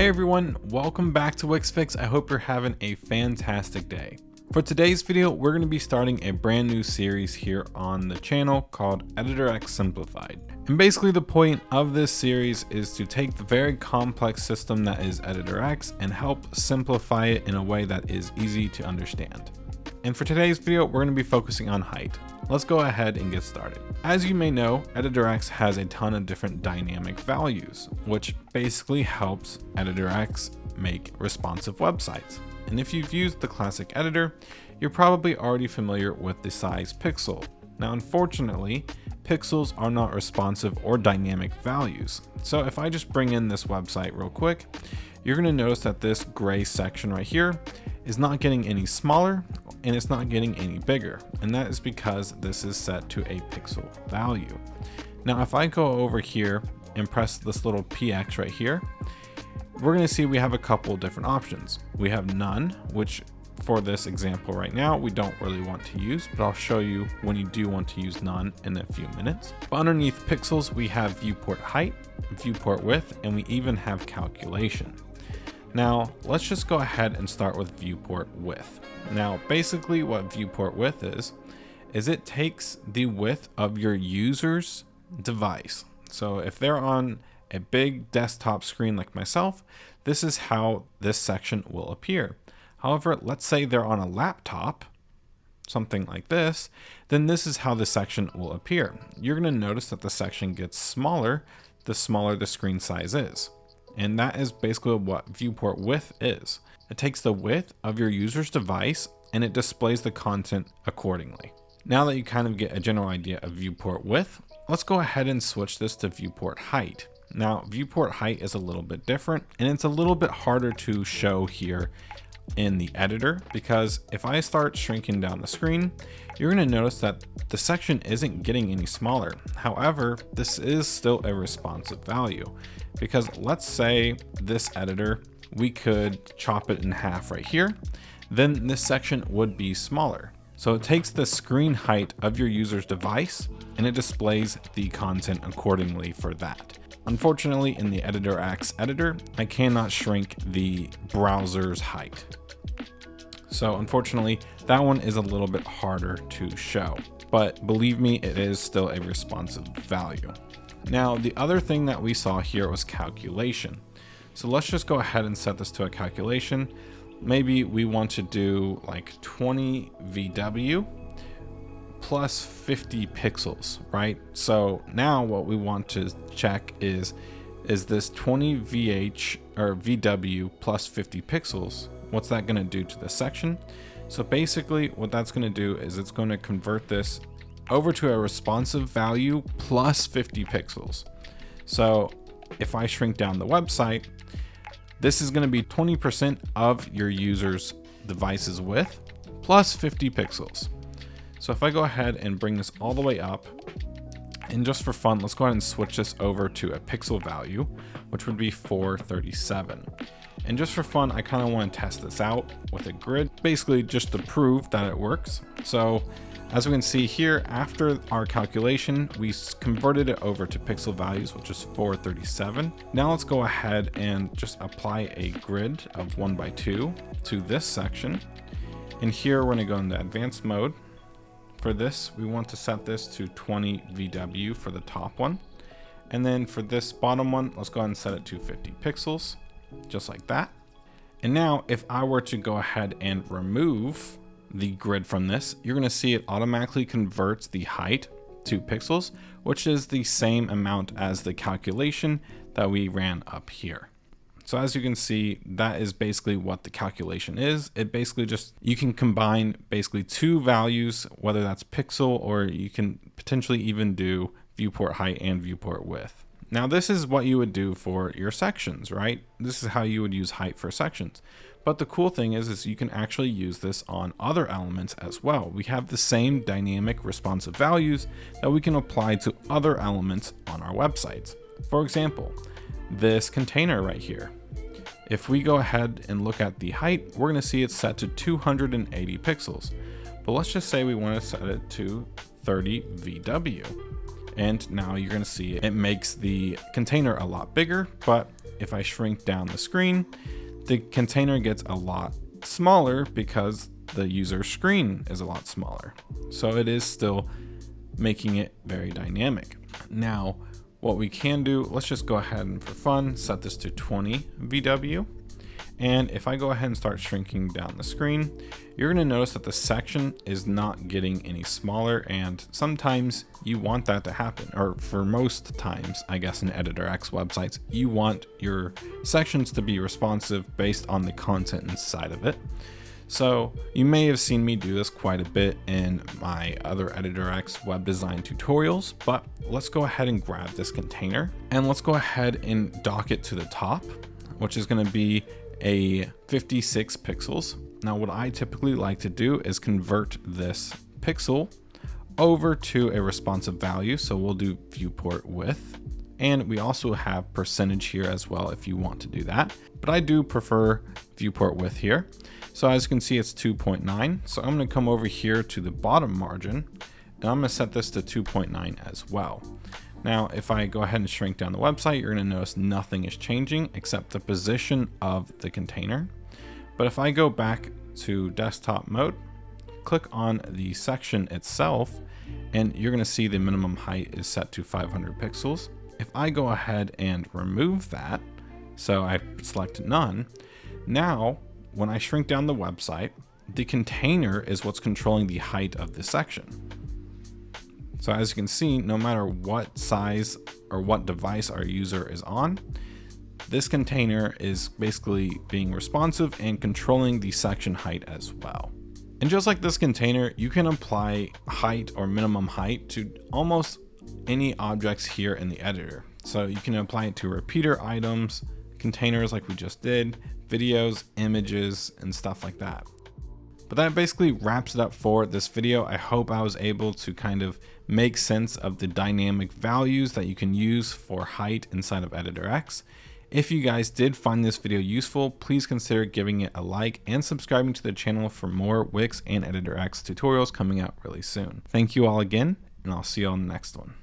Hey everyone, welcome back to Wixfix. I hope you're having a fantastic day. For today's video, we're going to be starting a brand new series here on the channel called EditorX Simplified. And basically the point of this series is to take the very complex system that is EditorX and help simplify it in a way that is easy to understand. And for today's video, we're going to be focusing on height. Let's go ahead and get started. As you may know, EditorX has a ton of different dynamic values, which basically helps EditorX make responsive websites. And if you've used the classic editor, you're probably already familiar with the size pixel. Now, unfortunately, pixels are not responsive or dynamic values. So if I just bring in this website real quick, you're going to notice that this gray section right here is not getting any smaller and it's not getting any bigger. And that is because this is set to a pixel value. Now, if I go over here and press this little PX right here, we're going to see we have a couple different options. We have none, which for this example right now, we don't really want to use, but I'll show you when you do want to use none in a few minutes. But underneath pixels, we have viewport height, viewport width, and we even have calculation. Now, let's just go ahead and start with viewport width. Now, basically what viewport width is it takes the width of your user's device. So if they're on a big desktop screen like myself, this is how this section will appear. However, let's say they're on a laptop, something like this, then this is how the section will appear. You're going to notice that the section gets smaller the smaller the screen size is. And that is basically what viewport width is. It takes the width of your user's device and it displays the content accordingly. Now that you kind of get a general idea of viewport width, let's go ahead and switch this to viewport height. Now, viewport height is a little bit different and it's a little bit harder to show here in the editor, because if I start shrinking down the screen, you're going to notice that the section isn't getting any smaller. However, this is still a responsive value, because let's say this editor, we could chop it in half right here, then this section would be smaller. So it takes the screen height of your user's device and it displays the content accordingly for that. Unfortunately, in the EditorX editor, I cannot shrink the browser's height. So unfortunately, that one is a little bit harder to show, but believe me, it is still a responsive value. Now, the other thing that we saw here was calculation. So let's just go ahead and set this to a calculation. Maybe we want to do like 20 VW plus 50 pixels, right? So now what we want to check is this 20 VH or VW plus 50 pixels, what's that going to do to the section? So basically what that's going to do is it's going to convert this over to a responsive value plus 50 pixels. So if I shrink down the website, this is going to be 20% of your user's device's width plus 50 pixels. So if I go ahead and bring this all the way up, and just for fun, let's go ahead and switch this over to a pixel value, which would be 437. And just for fun, I kind of want to test this out with a grid, basically just to prove that it works. So as we can see here, after our calculation, we converted it over to pixel values, which is 437. Now let's go ahead and just apply a grid of 1x2 to this section. And here we're going to go into advanced mode. For this, we want to set this to 20 VW for the top one. And then for this bottom one, let's go ahead and set it to 50 pixels, just like that. And now if I were to go ahead and remove the grid from this, you're going to see it automatically converts the height to pixels, which is the same amount as the calculation that we ran up here. So as you can see, that is basically what the calculation is. It basically just, you can combine basically two values, whether that's pixel or you can potentially even do viewport height and viewport width. Now this is what you would do for your sections, right? This is how you would use height for sections. But the cool thing is you can actually use this on other elements as well. We have the same dynamic responsive values that we can apply to other elements on our websites. For example, this container right here. If we go ahead and look at the height, we're going to see it's set to 280 pixels. But let's just say we want to set it to 30 VW. And now you're going to see it makes the container a lot bigger, but if I shrink down the screen, the container gets a lot smaller because the user screen is a lot smaller. So it is still making it very dynamic. Now, what we can do, let's just go ahead and for fun, set this to 20 VW. And if I go ahead and start shrinking down the screen, you're going to notice that the section is not getting any smaller. And sometimes you want that to happen, or for most times, I guess in Editor X websites, you want your sections to be responsive based on the content inside of it. So you may have seen me do this quite a bit in my other Editor X web design tutorials, but let's go ahead and grab this container and let's go ahead and dock it to the top, which is going to be a 56 pixels. Now, what I typically like to do is convert this pixel over to a responsive value. So we'll do viewport width, and we also have percentage here as well if you want to do that, but I do prefer viewport width here. So as you can see, it's 2.9. So I'm going to come over here to the bottom margin and I'm going to set this to 2.9 as well. Now, if I go ahead and shrink down the website, you're going to notice nothing is changing except the position of the container. But if I go back to desktop mode, click on the section itself, and you're going to see the minimum height is set to 500 pixels. If I go ahead and remove that, so I select none, now when I shrink down the website, the container is what's controlling the height of the section. So as you can see, no matter what size or what device our user is on, this container is basically being responsive and controlling the section height as well. And just like this container, you can apply height or minimum height to almost any objects here in the editor. So you can apply it to repeater items, containers like we just did, videos, images, and stuff like that. But that basically wraps it up for this video. I hope I was able to kind of make sense of the dynamic values that you can use for height inside of Editor X. If you guys did find this video useful, please consider giving it a like and subscribing to the channel for more Wix and Editor X tutorials coming out really soon. Thank you all again, and I'll see you on the next one.